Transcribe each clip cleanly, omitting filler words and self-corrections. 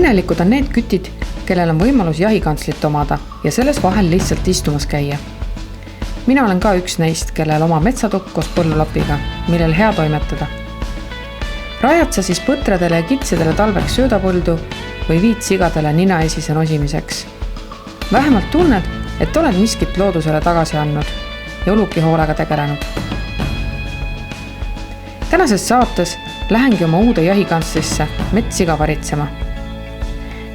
Õnnelikud on need kütid, kellel on võimalus jahikanslit omada ja selles vahel lihtsalt istumas käia. Mina olen ka üks neist, kellel oma metsatukk koos põllulapiga, millel hea toimetada. Rajad sa siis põtradele ja kitsedele talveks söödapõldu või viid sigadele ninaesise nosimiseks. Vähemalt tunned, et oled miskit loodusele tagasi andnud ja uluki hoolega tegelenud. Tänases saates lähengi oma uude jahikanslisse metssiga varitsema.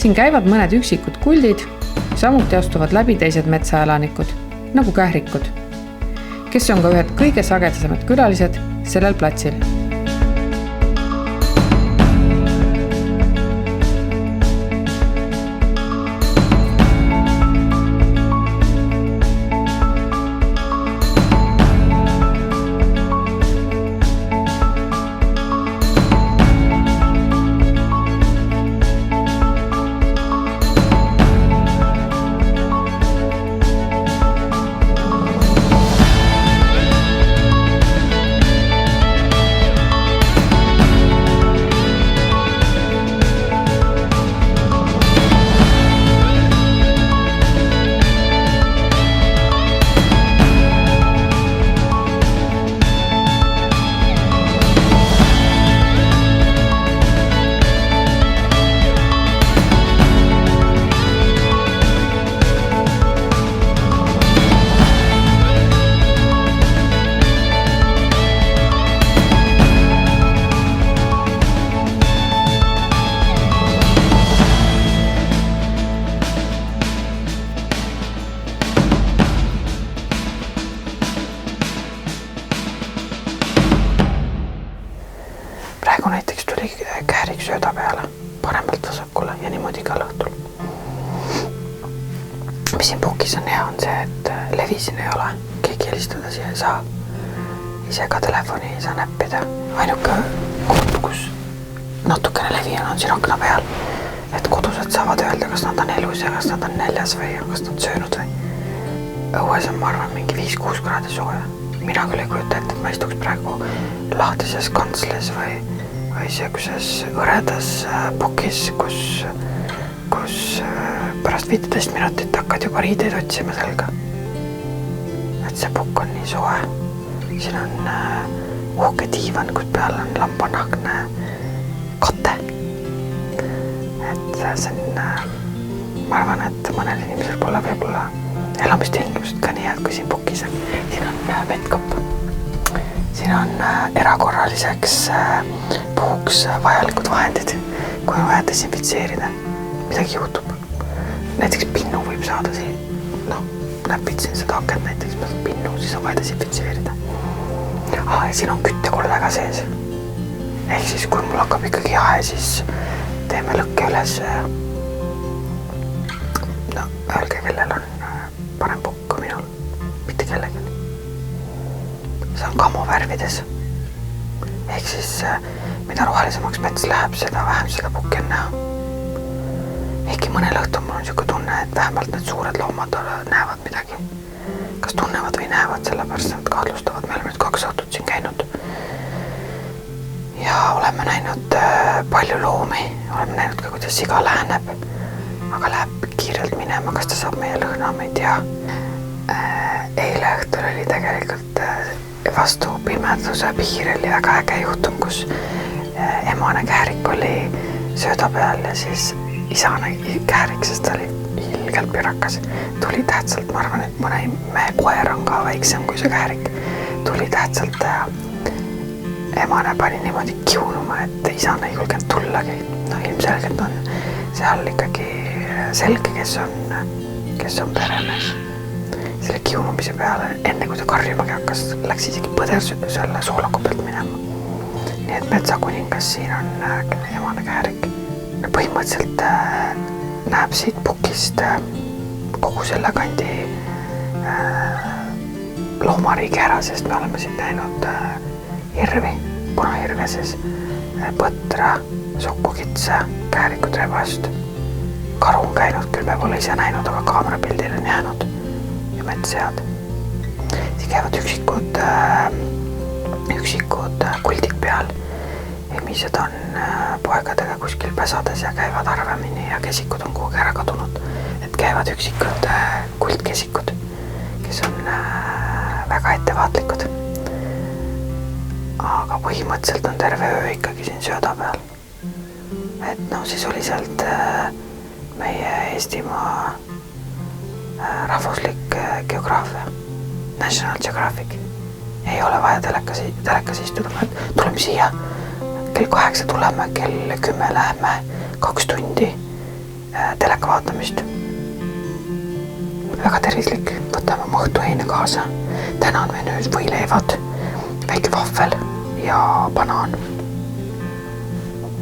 Siin käivad mõned üksikud kuldid, samuti astuvad läbi teised metsaelanikud, nagu kährikud, kes on ka ühed kõige sagedasemad külalised sellel platsil. Praegu näiteks tuli kährik sööda peale paremalt vasakule ja niimoodi ka lõhtul. Mis siin pukis on hea on see, et levi siin ei ole. Keegi helistada siia ei saa. Ise ka telefoni ei saa näppida. Ainuke koht, kus natukene levi on siin akna peal. Et kodused saavad öelda, kas nad on elus ja kas nad on näljas või kas nad söönud või. Õues on, ma arvan, mingi 5-6 kraadi sooja. Mina küll ei kujuta ette, et ma istuks praegu lahtises kansles või seekuses õredas pukis, kus pärast 15 minutit hakkad juba riideid otsima selga. Et see pukk on nii soe. Siin on uhke diivan, kus peal on lambanahkne kate. Et see on, ma arvan, et mõnel inimesel pole võib-olla elamistingimused ka nii head, kui siin pukis on. Siin on vetkopp. Siin on erakorraliseks puhuks vajalikud vahendid, kui on vaja desinfitseerida. Midagi juhtub. Näiteks pinnu võib saada siin. Näpid siin seda akent näiteks pinnu, siis on vaja desinfitseerida. Ja siin on küttekolle ka sees. Ehk siis, kui mul hakkab ikkagi jahe, siis teeme lõkke üles. Öelge, kellel on parem pukk kui minul. Mitte kellegi. See on kamo värvides. Ehk siis, mida rohelisemaks mets läheb, seda vähem seda pukki on näha. Ehkki mõnel õhtul mul on siuke tunne, et vähemalt need suured loomad näevad midagi. Kas tunnevad või näevad, sellepärast nad kahtlustavad. Me oleme nüüd 2 õhtut siin käinud. Ja oleme näinud palju loomi. Oleme näinud ka, kuidas siga läheneb. Aga läheb kiirelt minema, kas ta saab meie lõhna, ma ei tea. Eile õhtul oli tegelikult vastu pimeduse piiril ja väga äge juhtum, kus emane kährik oli sööda peal ja siis isane kährik, sest ta oli ilgelt pirakas. Tuli tähtsalt, ma arvan, et mõne mehe koer on ka väiksem kui see kährik. Tuli tähtsalt ja emane pani niimoodi kiunuma, et isane ei julgenud tullagi. Ilmselgelt on seal ikkagi selge, kes on peremees. Selle kiunumise peale, enne kui ta karjumagi hakkas, läks isegi põder selle soolaku pealt minema. Nii et metsakuningas siin on emane kährik. Põhimõtteliselt näeb siit pukist kogu selle kandi loomariigi ära, sest me oleme siin näinud hirvi, punahirve siis, põtra, sokkukitse, kährikud rebast. Karu on käinud, küll me pole ise näinud, aga kaamerapildil on jäänud ja metssead. Siin käivad üksikud kuldid peal. sisemised on poegadega kuskil pesades ja käivad harvemini ja kesikud on kuhugi ära kadunud. Et käivad üksikud kuldkesikud, kes on väga ettevaatlikud. Aga põhimõtteliselt on terve öö ikkagi siin sööda peal. Et no siis oli sealt meie Eestimaa rahvuslik geograafia, National Geographic. Ei ole vaja telekas istuda, tuleme siia, kell 8 tuleme, kell 10 lähme, 2 tundi teleka vaatamist. Väga tervislik, võtame oma õhtuheine kaasa. Täna on menüüs võileivad, väike vahvel ja banaan.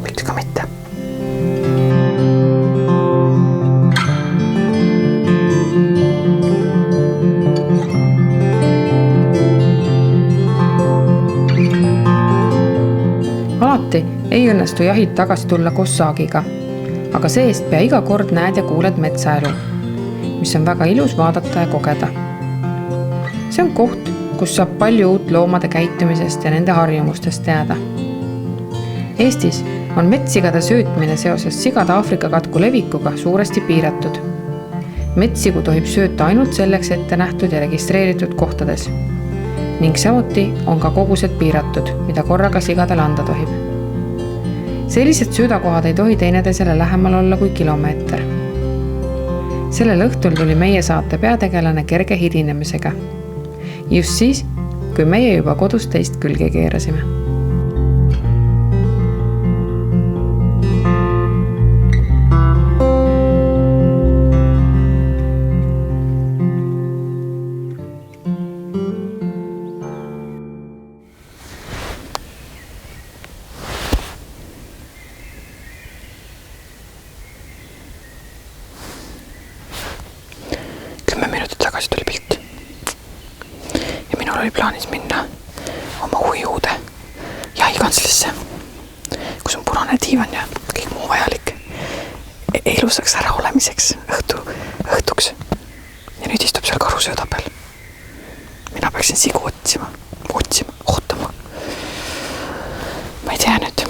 Miks ka mitte? Alati ei õnnestu jahid tagasi tulla koos saagiga, aga see-eest pea iga kord näed ja kuuled metsaelu, mis on väga ilus vaadata ja kogeda. See on koht, kus saab palju uut loomade käitumisest ja nende harjumustest teada. Eestis on metssigade söötmine seoses sigade Aafrika katku levikuga suuresti piiratud. Metssigu tohib sööta ainult selleks ette nähtud ja registreeritud kohtades. Ning samuti on ka kogused piiratud, mida korraga sigadele anda tohib. Sellised söödakohad ei tohi teineteisele lähemal olla kui kilomeeter. Sellel õhtul tuli meie saate peategelane kerge hilinemisega. Just siis, kui meie juba kodus teist külge keerasime. Tuli pilt. Ja minul oli plaanis minna oma ujuude jahikanslisse, kus on punane diivan ja kõik muu vajalik ilusaks ära olemiseks õhtuks. Ja nüüd istub seal karusööda peal. Mina peaksin sigu ootama. Ma ei tea nüüd,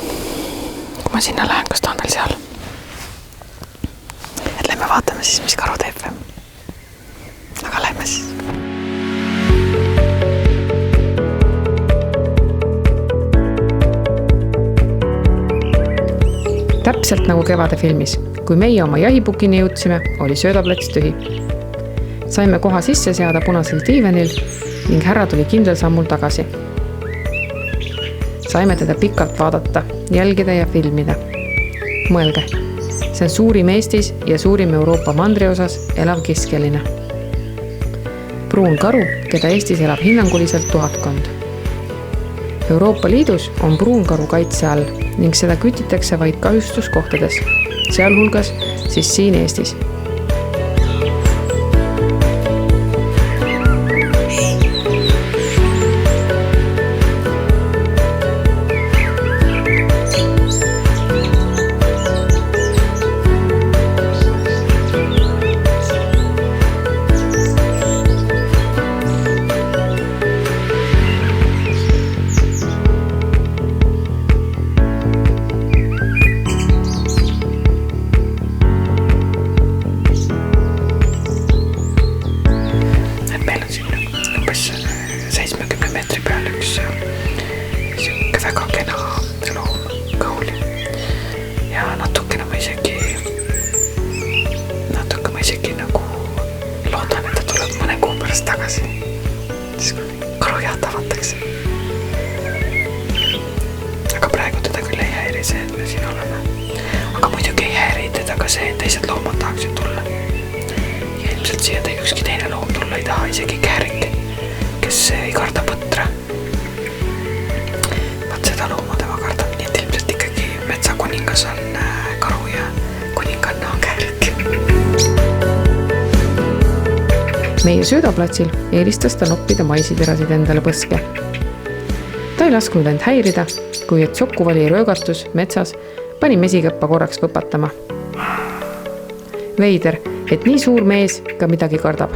kui ma sinna lähen, kas ta on veel seal. Et lähme vaatame siis, mis karu teeb. Aga lähme siis. Täpselt nagu kevade filmis, kui meie oma jahipukini jõudsime, oli söödaplats tühi. Saime koha sisse seada punasel diivanil ning härra tuli kindlal sammul tagasi. Saime teda pikalt vaadata, jälgida ja filmida. Mõelge, see on suurim Eestis ja suurim Euroopa mandriosas elav keskeline. Pruun karu, keda Eestis elab hinnanguliselt 1000. Euroopa Liidus on pruunkaru kaitse all ning seda kütitakse vaid kahjustuskohtades, sealhulgas siis siin Eestis. Tagasi. Siis karu jahtavatakse. Aga praegu teda küll ei häiri see, et me siin oleme. Aga muidugi ei häiri teda ka see, et teised loomad tahaksid tulla. Ja ilmselt siia ükski teine loom tulla ei taha, isegi käärik, kes ei karda põtra. Vaat seda looma tema kardab, nii et ilmselt ikkagi metsakuningas on karu ja kuninganna on käärik. Meie söödaplatsil eelistas ta noppida maisiterasid endale põske. Ta ei lasknud end häirida, kui et Sokuvali röögatus metsas pani mesikäppa korraks võpatama. Veider, et nii suur mees ka midagi kardab.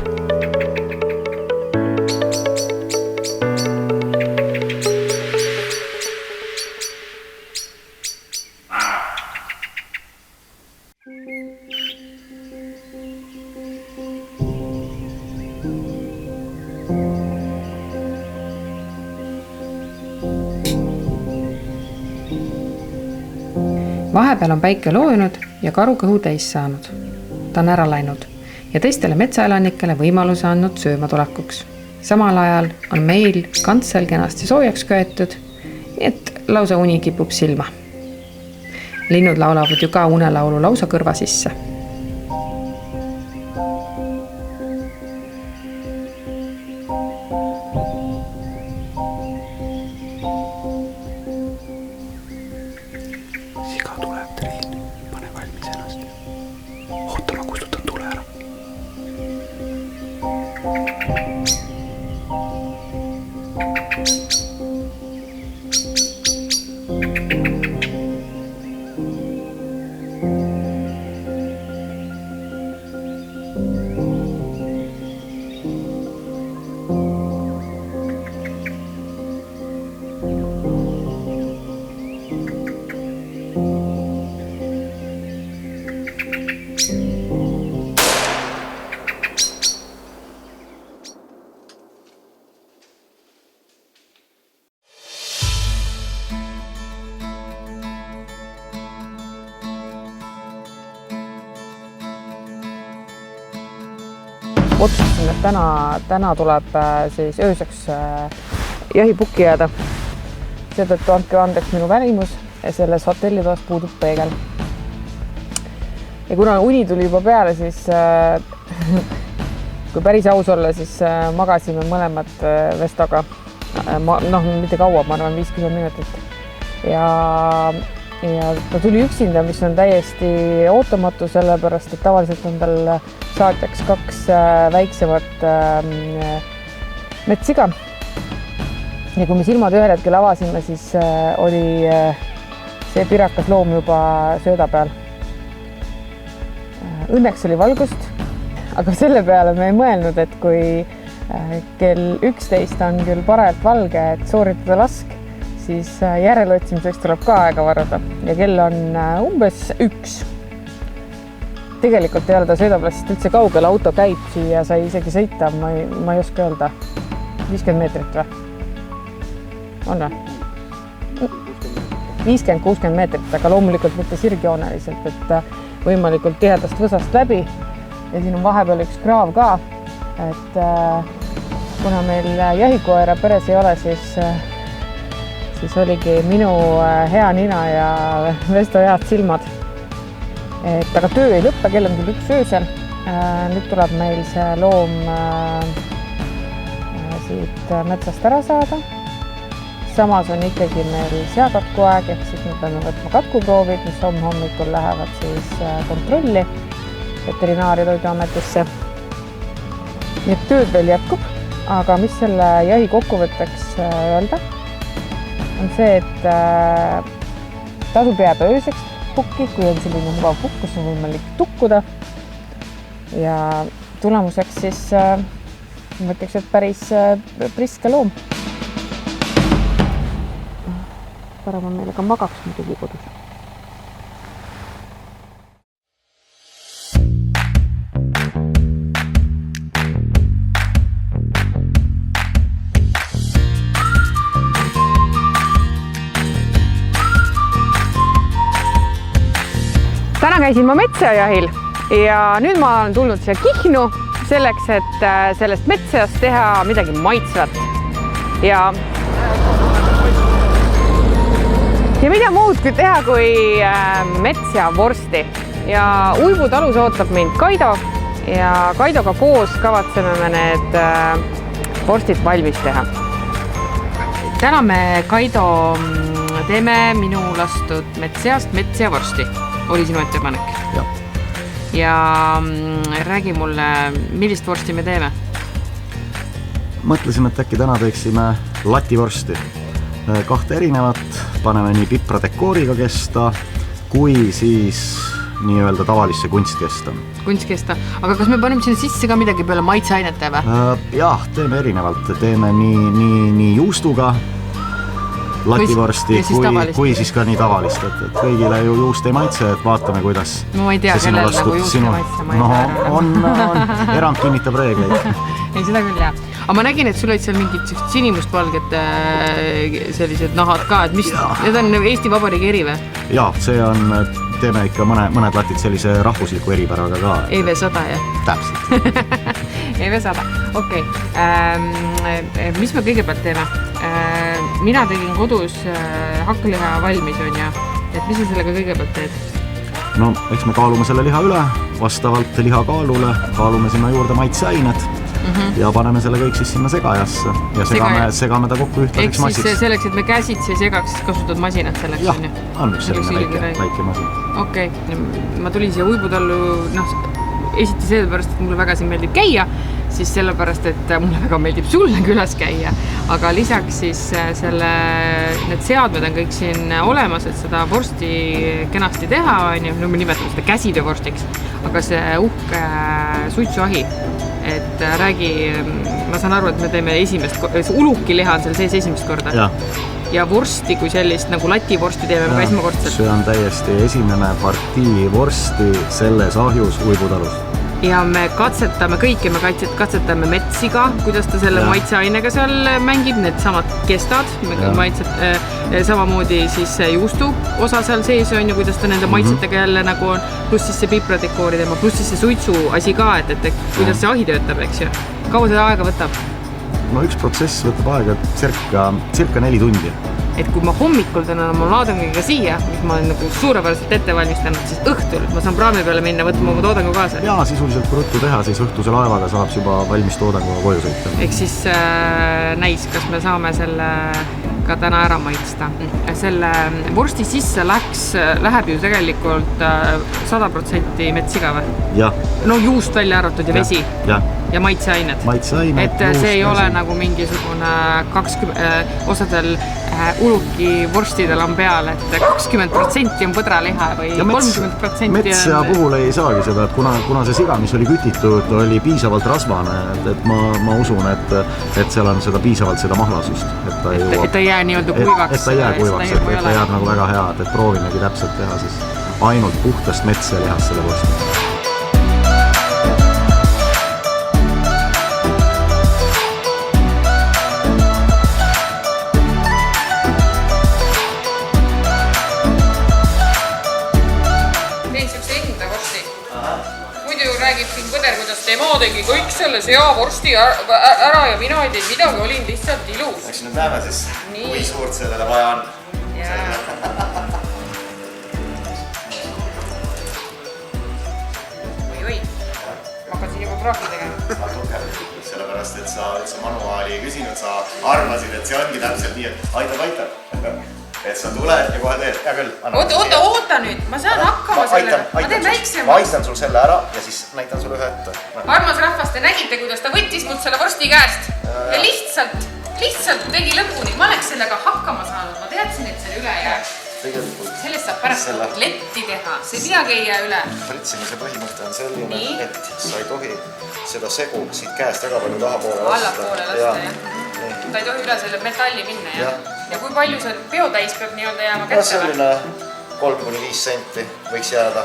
Vahepeal on päike loojunud ja karu kõhu täis saanud. Ta on ära läinud ja teistele metsaelanikele võimaluse andnud sööma tulekuks. Samal ajal on meil kantsel kenasti soojaks köetud, nii et lausa uni kipub silma. Linnud laulavad ju ka unelaulu lausa kõrva sisse. Siga tuleb, Triin. Pane valmis ennast. Oota, ma kustutan tule ära. Otsustasin, et täna tuleb siis ööseks jahipukki jääda. Seetõttu andke andeks minu välimus ja selles hotellitoas puudub peegel. Ja kuna uni tuli juba peale, siis kui päris aus olla, siis magasime mõlemad Vestoga. Mitte kaua, ma arvan 50 minutit. Ja ta tuli üksinda, mis on täiesti ootamatu, sellepärast, et tavaliselt on tal saatjaks 2 väiksemat metssiga. Ja kui me silmad ühel hetkel avasime, siis oli see pirakas loom juba sööda peal. Õnneks oli valgust, aga selle peale me ei mõelnud, et kui kell 11 on küll parajalt valge, et sooritada lask, siis järeleotsimiseks tuleb ka aega varada ja kell on umbes 1. Tegelikult ei ole ta sõidaplassist üldse kaugel, auto käib siia, sai isegi sõita, ma ei oska öelda, 50 meetrit või? On või? 50-60 meetrit, aga loomulikult mitte sirgjooneliselt, et võimalikult tihedast võsast läbi ja siin on vahepeal üks kraav ka, et kuna meil jahikoera peres ei ole, siis oligi minu hea nina ja Vesto head silmad. Aga töö ei lõppe, kell on küll 1 öösel. Nüüd tuleb meil see loom siit metsast ära saada. Samas on ikkagi meil seakatku aeg, ehk siis me peame võtma katkuproovid, mis hommikul lähevad siis kontrolli Veterinaar- ja Toiduametisse. Nii et tööd veel jätkub, aga mis selle jahi kokkuvõtteks öelda, on see, et tasub jääda ööseks pukki, kui on selline mugav pukk, kus on võimalik tukkuda. Ja tulemuseks siis mõtleks, et päris priske loom. Parem on meile ka magaks muidugi kodus. Täna käisin ma metsajahil ja nüüd ma olen tulnud siia Kihnu selleks, et sellest metsajast teha midagi maitsvat. Ja mida muud kui teha kui metsavorsti. Ja Uibu talus ootab mind Kaido ja Kaidoga koos kavatseme me need vorstid valmis teha. Täna me Kaido teeme minu lastud metsajast metsavorsti. Oli sinu ettepanek? Ja räägi mulle, millist vorsti me teeme? Mõtlesime, et äkki täna teeksime lativorsti. 2 erinevat, paneme nii pipra dekooriga kesta, kui siis nii-öelda tavalisse kunstkesta. Kunstkesta, aga kas me paneme sinna sisse ka midagi peale maitseainete või? Jah, teeme erinevalt, teeme nii juustuga lativorsti, kui siis ka nii tavalist, et kõigile ju juust ei maitse, et vaatame, kuidas. No ma ei tea, kellel nagu juust ei maitse, ma ei tea. On, erand kinnitab reegleid. Ei, seda küll jah. Aga ma nägin, et sul olid seal mingid sinimustvalged sellised nahad ka, et mis, need on Eesti Vabariigi eri või? Jaa, see on, teeme ikka mõned latid sellise rahvusliku eripäraga ka. EV100, jah? Täpselt. EV100, okei. Mis me kõigepealt teeme? Mina tegin kodus hakkliha valmis, on ja, et mis sa sellega kõigepealt teed? No, eks me kaalume selle liha üle, vastavalt liha kaalule, kaalume sinna juurde maitseained ja paneme selle kõik siis sinna segajasse ja segame ta kokku ühtlaseks massiks. Ehk siis selleks, et me käsitsi segaks, siis kasutad masinat selleks? Jah, on üks selline väike masin. Okei, ma tulin siia Uibutallu, esiti sellepärast, et mulle väga siin meeldib käia, siis sellepärast, et mulle väga meeldib sulle külas käia, aga lisaks siis need seadmed on kõik siin olemas, et seda vorsti kenasti teha, no me nimetame seda käsitöövorstiks, aga see uhke suitsuahi, et räägi, ma saan aru, et me teeme ulukiliha on seal sees esimest korda. Ja vorsti kui sellist, nagu lativorsti teeme ka esmakordselt. See on täiesti esimene partii vorsti selles ahjus Uibutalus. Ja me katsetame kõike, me katsetame metsiga, kuidas ta selle maitseainega seal mängib, need samad kestad, samamoodi siis juustu osa seal sees on ja kuidas ta nende maitsetega jälle nagu on, pluss siis see pipradekoori teema, pluss siis see suitsu asi ka, et kuidas see ahi töötab, eks ju. Kaua seda aega võtab? No üks protsess võtab aega circa 4 tundi. Et kui ma hommikul tänan oma laadangiga siia, mis ma olen nagu suurepäraselt ette valmistanud, siis õhtul ma saan praami peale minna võtma oma toodangu kaasa. Jaa, sisuliselt kui ruttu teha, siis õhtuse laevaga saab juba valmis toodanguga koju sõita. Ehk siis näis, kas me saame selle ka täna ära maitsta. Selle vorsti sisse läheb ju tegelikult 100% metsiga või? Jah. No juust välja arvatud ja vesi. Ja maitseained. Et see ei ole nagu mingisugune 20 osadel uluki vorstidel on peal, et 20% on põdraliha või 30%. Metsa puhul ei saagi seda, et kuna see siga, mis oli kütitud, oli piisavalt rasvane, et ma usun, et seal on seda piisavalt seda mahlasust. Et ta ei jää nii-öelda kuivaks. Et ta ei jää kuivaks, et ta jääb nagu väga hea, et proovimegi täpselt teha siis ainult puhtast metsa ja lihast selle vorsti. Tema tegi kõik selle seavorsti ära ja mina ei teinud midagi, olin lihtsalt ilus. Eks nüüd näeme siis, kui suurt sellele vaja on. Oi, ma hakkan siin juba trahvi tegema. Natuke, sellepärast, et sa üldse manuaali ei küsinud, sa arvasid, et see ongi täpselt nii, et aitab. Et sa tuled ja kohe teed, hea küll. Oota nüüd, ma saan hakkama selle, ma teen väiksema. Ma aitan sul selle ära ja siis näitan sulle ühe ette. Armas rahvas, te nägite, kuidas ta võttis mult selle vorsti käest ja lihtsalt tegi lõpuni. Ma oleks sellega hakkama saanud, ma teadsin, et selle üle jääb. Sellest saab pärast letti teha, see midagi ei jää üle. Pritsimise põhimõte on selline, et sa ei tohi seda segu siit käest väga palju tahapoole lasta. Allapoole lasta, jah. Ta ei tohi üle selle metalli minna, jah. Ja kui palju see peotäis peab nii-öelda jääma kätte? Selline 3–5 senti võiks jääda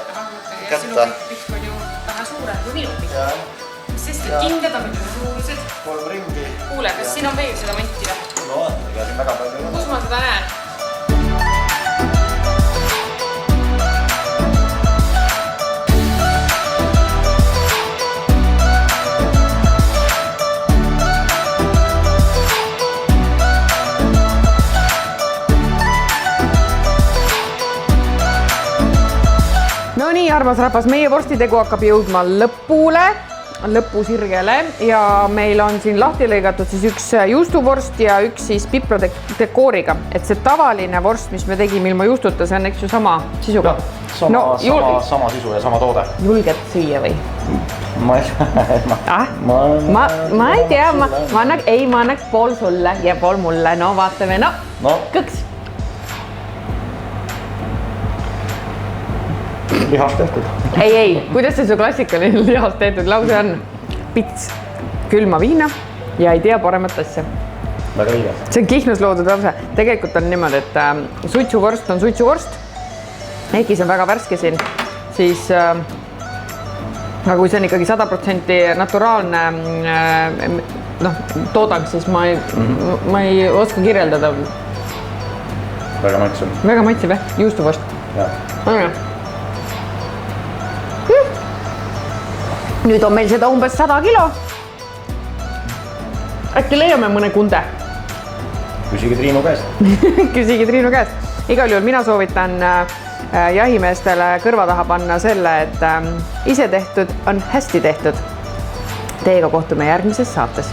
kätte. Sinu pihk on ju vähe suurem kui minu pihk. Sest et kindad on ju suurused. 3 ringi. Kuule, kas siin on veel seda manti või? No on, ega siin väga palju. Kus ma seda näen? No nii, armas rahvas, meie vorstitegu hakkab jõudma lõpusirgele ja meil on siin lahti lõigatud siis üks juustuvorst ja üks siis pipradekooriga. Et see tavaline vorst, mis me tegime ilma juustuta, see on eks ju sama sisuga. Sama sisu ja sama toode. Julged süüa või? Ma ei tea, ma annaks pool sulle ja pool mulle. No vaatame, kõks. Lihast tehtud. Ei, kuidas see su klassikaline lihast tehtud lause on? Pits, külma viina ja ei tea paremat asja. Väga õige. See on Kihnus loodud lause. Tegelikult on niimoodi, et suitsuvorst on suitsuvorst. Ehkki see on väga värske siin, siis kui see on ikkagi 100% naturaalne toodang, siis ma ei oska kirjeldada. Väga maitsev. Väga maitsev, juustuvorst. Nüüd on meil seda umbes 100 kilo. Äkki leiame mõne kunde? Küsige Triinu käest. Küsige Triinu käest. Igal juhul mina soovitan jahimeestele kõrva taha panna selle, et ise tehtud on hästi tehtud. Teiega kohtume järgmises saates.